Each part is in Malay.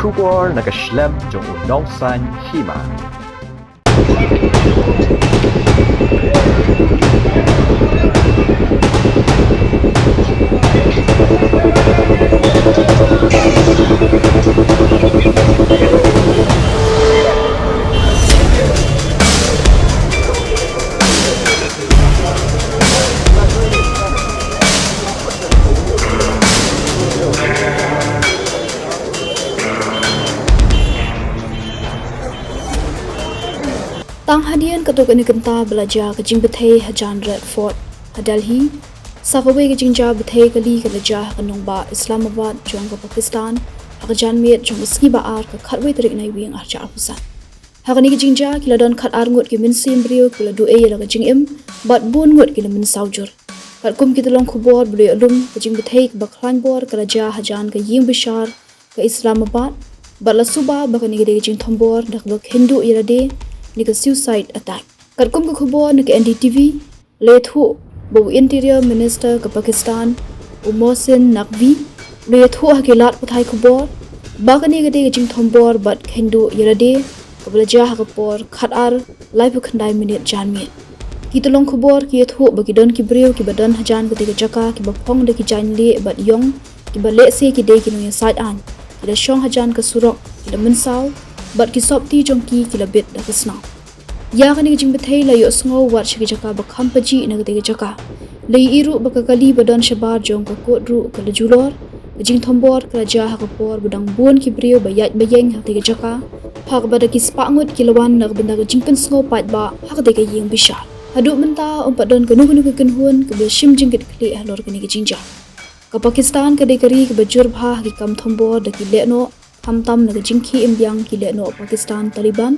Kubor nakaslem jong unongsan Hima. Tang Hadien katuk ini kenta belajar ke Bthei Hajan Red Fort Delhi sakawe ke Jingjia Bthei kali ke belajar ke Nongba Islamabad jong ke Pakistan hakajan miet jong ski baar ke khatwe terik nai wing arja apusan hakani ke Jingjia kila don khat ar ngut ke Mynsaw brio kila du e la ke Jingim bat bun ngut kila Mynsaw jur kat kum kita long khubor brio alum ke Bthei ke baklan bor ke belajar hajan ke ying bishar ke Islamabad bat la suba bakani ke Jing thombor dak bak Hindu irade ni ke suicide attack. Katkum ke khubor ni ke NDTV lethu bo interior minister ke Pakistan Mohsin Naqvi lethu hakilat Bthei khubor bagani ke Jing thombor bat Hindu irade ke belajar ke por khatar live khandai minute janmi kita long khubor ki lethu bagi don ki brio ki badan hajan ke jaka ki bapong de ki janli bat yong ki bale se ki de ki no side an ki da shong hajan ke surok ki da Mynsaw bat ki sopti jongki ki labit da kesna ya kani Jing Bthei la yo sngo wat shi jaka ba khampaji na ke jaka lei iru ba kali badan shabar jong ka kodru ka julor Jing thombor ka ja ha por budang bun ki brio ba yat ba yeng ha ke jaka hak ba da ki spangut ki lawan na benda ka jingpen sngo pat ba hak de ka yeng bisha hadu menta umpat don ka nu ka kenhun ka be shim jing kit kli halor kani ke Jingjia ka Pakistan ka de kari ka bajur bha ki kam thombor da ki leno hamtam na jingki imbyang ki leno Pakistan Taliban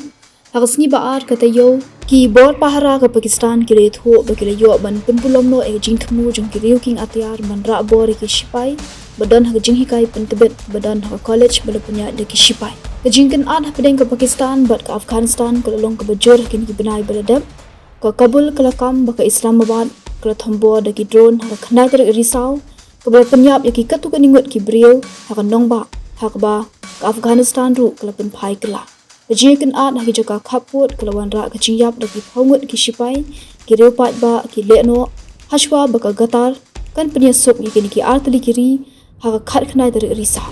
hagasni baar kata yo ki bor pahara ka Pakistan ki retho bakile yo ban punpulom no e jingthmu jong ki riu king atyar man ra bor ki shipai badan ha jing hikai pentebet badan ha college bala punya de ki shipai ka jingkan ad ha pedeng ka Pakistan bat ka Afghanistan ka long ka bajur kin ki benai baladap ka Kabul kala kam baka Islamabad kala thombor de ki drone ha khnai ter risaw ka bala penyap ki katu ka ningut ki brio ha nongba hakba ka Afghanistan ru kala pen phai kala Jikan ad haki jaka khaput kalawan ra ka Jingjia da ki phongut ki shipai ki reupat ba ki leno hashwa baka gatar kan penya sok ki ar tali kiri ha khat khnai dar risa